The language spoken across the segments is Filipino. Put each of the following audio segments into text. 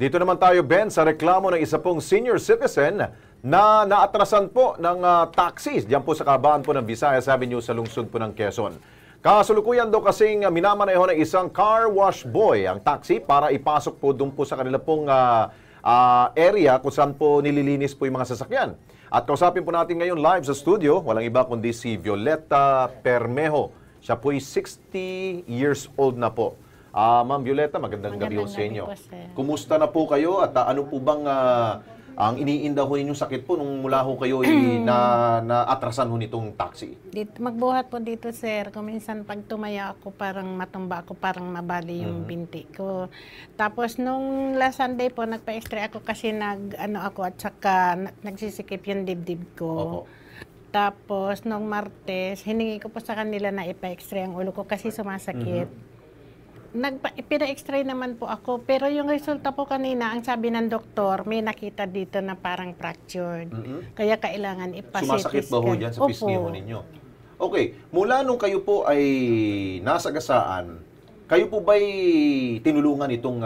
Dito naman tayo, Ben, sa reklamo ng isa pong senior citizen na naatrasan po ng taxis diyan po sa kabaan po ng Visayas Avenue sa lungsod po ng Quezon. Kasulukuyan daw kasing minamaneho ng isang car wash boy ang taxi para ipasok po doon po sa kanila pong area kung saan po nililinis po yung mga sasakyan. At kausapin po natin ngayon live sa studio, walang iba kundi si Violeta Permejo. Siya po ay 60 years old na po. Ma'am Violeta, magandang gabi ho sa inyo. Kumusta na po kayo at ano po bang ang iniinda ho ninyong sakit po nung mula ho kayo na-atrasan ho nitong taxi? Dito, magbuhat po dito, sir. Kung minsan pag tumaya ako, parang matumba ako, parang mabali yung binti ko. Tapos nung last Sunday po, nagpa-x-ray ako kasi ako at saka nagsisikip yung dibdib ko. Opo. Tapos nung Martes, hiningi ko po sa kanila na ipa-x-ray ang ulo ko kasi sumasakit. Pina-x-ray naman po ako, pero yung resulta po kanina, ang sabi ng doktor, may nakita dito na parang fractured. Kaya kailangan ipa-CT scan. Sumasakit ba ho dyan sa pisngi ho ninyo? Okay, mula nung kayo po ay nasagasaan, kayo po ba'y tinulungan itong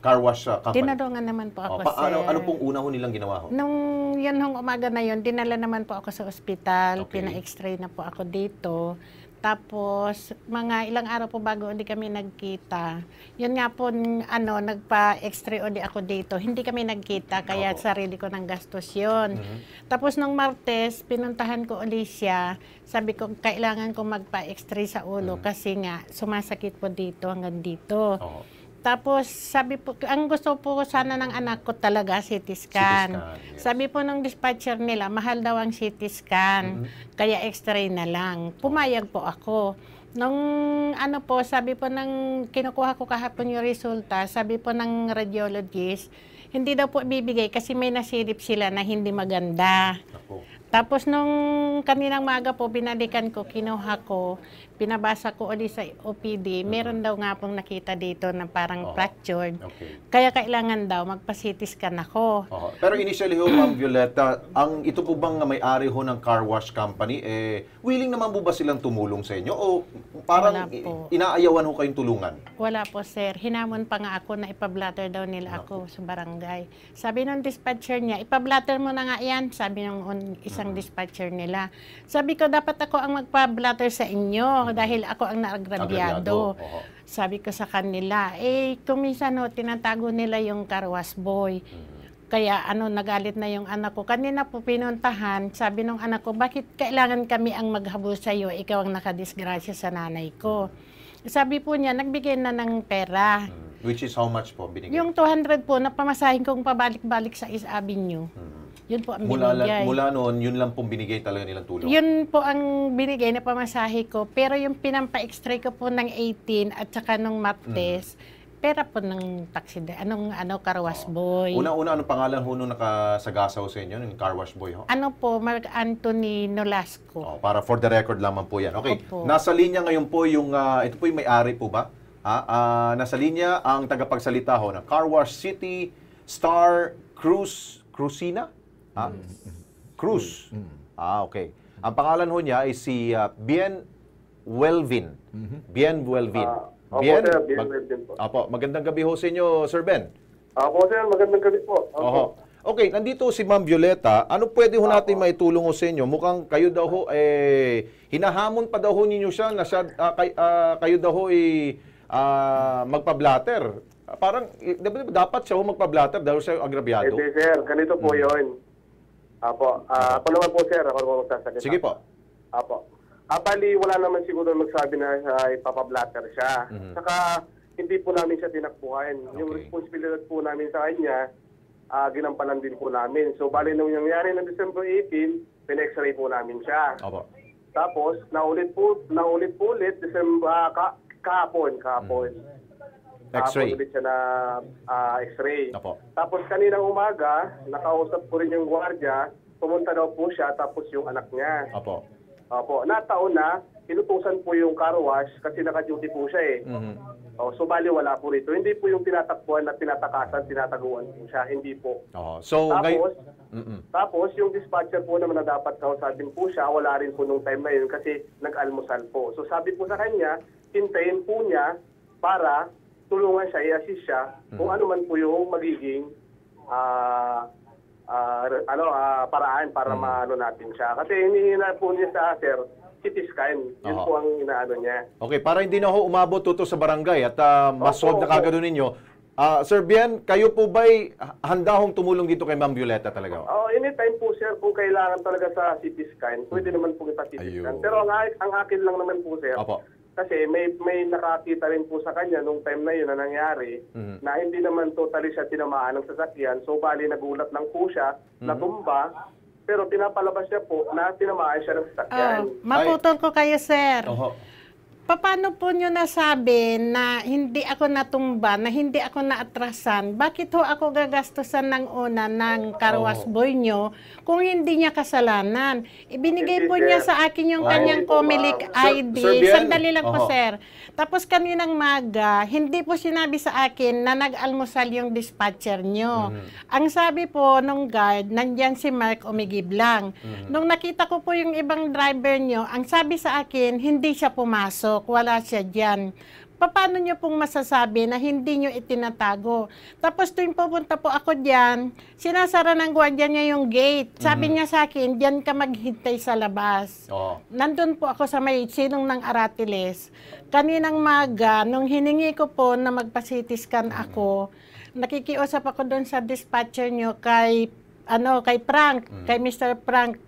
car wash company? Tinulungan naman po ako, sir. Ano pong una ho nilang ginawa ho? Nung yun hong umaga na yun, dinala naman po ako sa ospital, Okay. pina-x-ray na po ako dito. Tapos, mga ilang araw po bago hindi kami nagkita. Yun nga po, nagpa-x-ray uli ako dito. Hindi kami nagkita, kaya sarili ko ng gastos yun. Tapos, nung Martes, pinuntahan ko uli siya. Sabi ko, kailangan ko magpa-x-ray sa ulo kasi nga, sumasakit po dito hanggang dito. Tapos, sabi po, ang gusto po sana ng anak ko talaga, CT scan. Yes. Sabi po ng dispatcher nila, mahal daw ang CT scan, kaya x-ray na lang. Pumayag po ako. Nung sabi po ng kinukuha ko kahapon yung resulta, sabi po ng radiologist, hindi daw po ibibigay kasi may nasilip sila na hindi maganda. Tapos nung kaninang maga po, binalikan ko, kinuha ko, pinabasa ko ulit sa OPD, meron daw nga pong nakita dito na parang fractured. Kaya kailangan daw magpa-CT scan ako. Pero initially ho, Ma'am Violeta, ito po bang may-ari ho ng car wash company, willing naman po ba silang tumulong sa inyo? O parang inaayawan ho kayong tulungan? Wala po, sir. Hinamon pa nga ako na ipablatter daw nila ako sa barangay. Sabi ng dispatcher niya, ipablatter mo na nga yan. Sabi ng isang dispatcher nila. Sabi ko, dapat ako ang magpa-blatter sa inyo dahil ako ang naagrabyado. Sabi ko sa kanila, kung minsan tinatago nila yung car wash boy. Kaya nagalit na yung anak ko. Kanina po pinuntahan, sabi ng anak ko, bakit kailangan kami ang maghabol sa iyo? Ikaw ang nakadisgrasya sa nanay ko. Sabi po niya, nagbigay na ng pera. Which is how much po binigay? Yung 200 po, napamasahin kong pabalik-balik sa East Avenue. Yun po ang binigay. Mula noon, yun lang pong binigay talaga nilang tulong? Yun po ang binigay na pamasahe ko. Pero yung pinampa-extray ko po ng 18 at saka nung Martes, pera po ng taxi, car wash boy. Una-una, anong pangalan ho nung nakasagasaw sa inyo, ng car wash boy ho? Mark Anthony Nolasco. Para for the record lamang po yan. Okay, Opo. nasa linya ngayon po ito po yung may-ari po ba? Nasa linya ang tagapagsalita ho ng Car Wash City Star Cruisina? Cruz. Okay. Ang pangalan ho niya ay si Bien Welvin. Bien Welvin. Bien Welvin po. Magandang gabi ho sa inyo, Sir Ben. Sir, magandang gabi po. Okay, nandito si Ma'am Violeta. Ano pwede ho natin maitulong ho sa inyo? Mukhang kayo daw ho, hinahamon pa daw ho ninyo siya na kayo daw ho magpa-blatter. Parang, dapat siya ho magpa-blatter dahil siya agrabyado. Hindi, sir. Ganito po yun. Ako naman po, sir. Ako naman magsasalita. Sige po. Bali, wala naman siguro magsabi na ipapablatter siya. Saka, hindi po namin siya tinakbuhan. Yung responsibilidad po namin sa kanya, ginampanan din po namin. So, bali, nung nangyari ng December 18, pin-x-ray po namin siya. Tapos, naulit po ulit, kahapon. X-ray. Ulit siya na x-ray. Tapos kaninang umaga, nakausap ko rin yung gwardiya, pumunta daw po siya, tapos yung anak niya. Nataon na, inutusan po yung car wash kasi naka-duty po siya So bali wala po rito. Hindi po yung tinatakbuhan at tinatakasan, tinataguan po siya. Hindi po. Tapos yung dispatcher po naman na dapat kausapin po siya, wala rin po nung time na yun kasi nag-almusal po. So sabi po sa kanya, hintayin po niya para tulungan siya, i-assist siya kung ano man po yung magiging paraan para maano natin siya. Kasi hinihingi po niya sa sir, CT scan. Yun po ang inaano niya. Okay, para hindi na ho umabot tuto sa barangay at masolve na kagad ninyo. Sir Bien, kayo po ba'y handa hong tumulong dito kay Ma'am Violeta talaga? Anytime po sir, kung kailangan talaga sa CT scan, pwede naman po kita CT scan. Pero ang akin lang naman po sir, Opo. kasi may nakakita rin po sa kanya nung time na yun na nangyari na hindi naman totally siya tinamaan ng sasakyan. So bali nagulat lang po siya, natumba, pero pinapalabas niya po na tinamaan siya ng sasakyan. Maputol ko kayo, sir. Oho. Paano po nyo nasabi na hindi ako natumba, na hindi ako naatrasan? Bakit ho ako gagastusan ng una ng carwash boy nyo kung hindi niya kasalanan? Ibinigay po niya sa akin yung kanyang Comelec ID. Sir Bien? Sandali lang po, sir. Tapos kaninang maga, hindi po sinabi sa akin na nag-almusal yung dispatcher nyo. Ang sabi po nung guard, nandyan si Mark umigib lang. Nung nakita ko po yung ibang driver nyo, ang sabi sa akin, hindi siya pumasok. Wala siya dyan. Paano nyo pong masasabi na hindi nyo itinatago? Tapos tuwing pupunta po ako dyan, sinasara ng gwardiya niya yung gate. Sabi niya sa akin, dyan ka maghintay sa labas. Nandun po ako sa may silong ng Aratiles. Kaninang maga, nung hiningi ko po na magpa-CT scan ako, nakikiusap ako doon sa dispatcher nyo kay Frank, kay Mr. Frank.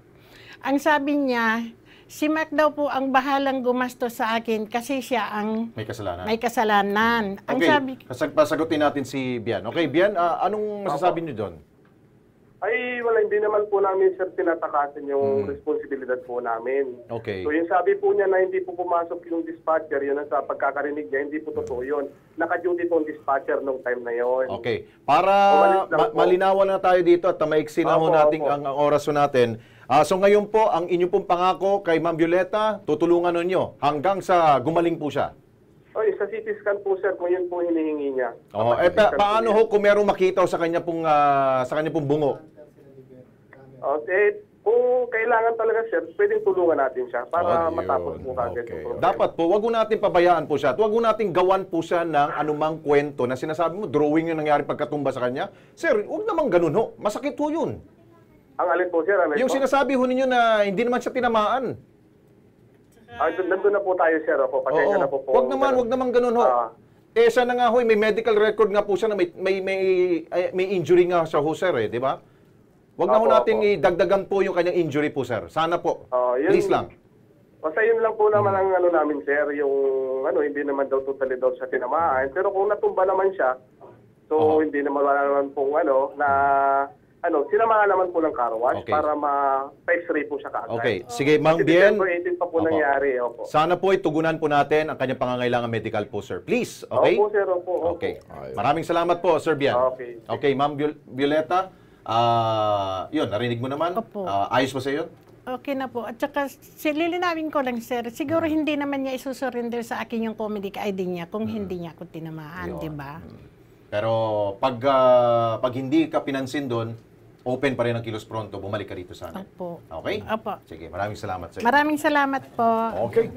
Ang sabi niya, si Mark daw po ang bahalang gumastos sa akin kasi siya ang may kasalanan. Ang Okay, pasagutin natin si Bian. Okay, Bian, anong masasabi niyo doon? Ay, wala, hindi naman po namin sir tinatakasan yung responsibilidad po namin. Okay. So yung sabi po niya na hindi po pumasok yung dispatcher, yun ang sa pagkakarinig niya, hindi po totoo yun. Naka-duty po yung dispatcher nung time na yun. Okay. Para malinawan na tayo dito at maiksi na ho natin ang oras ho natin. So ngayon po, ang inyo pong pangako kay Ma'am Violeta, tutulungan ninyo hanggang sa gumaling po siya. Sa CT scan po sir, kung yun po hinihingi niya. Paano ho kung merong makita sa kanya pong bungo? Kung kailangan talaga sir, pwedeng tulungan natin siya para matapos po kagad. Dapat po, wag ho natin pabayaan po siya. Wag ho natin gawan po siya ng anumang kwento na sinasabi mo, drawing yung nangyari pagkatumba sa kanya. Sir, wag naman ganun ho. Masakit ho yun. Ang alin po sir? Yung sinasabi ho ninyo na hindi naman siya tinamaan. Nandun na po tayo sir. Pasensya na po po. Wag naman ganun ho. Siya na nga ho, may medical record nga po siya na may injury nga siya ho sir di ba? Wag na ho natin idagdagan po yung kanyang injury po sir. Sana po. Please lang. Basta yun lang po naman ang namin sir, yung hindi naman daw totally daw siya tinamaan. Pero kung natumba naman siya, so hindi naman wala naman pong sinamahan naman po ng car wash para ma-x-ray po siya kaagad. Okay. Sige, Ma'am Bien. December 18 pa po nangyari. Sana po tugunan po natin ang kanyang pangangailangan medical po, sir. Please. Okay? Opo, sir. Opo. Okay. Maraming salamat po, Sir Bien. Okay. Okay, Ma'am Violeta. Yun, narinig mo naman. Opo. Ayos ba sa iyo? Okay na po. At saka, lilinawin ko lang, sir, siguro hindi naman niya isusurrender sa akin yung Comelec ID niya kung hindi niya ako tinamaan, di ba? Pero pag hindi ka pinansin doon, open pa rin ang Kilos Pronto, bumalik ka dito sana. Opo. Okay? Opo. Sige, maraming salamat sa iyo. Maraming salamat po. Okay.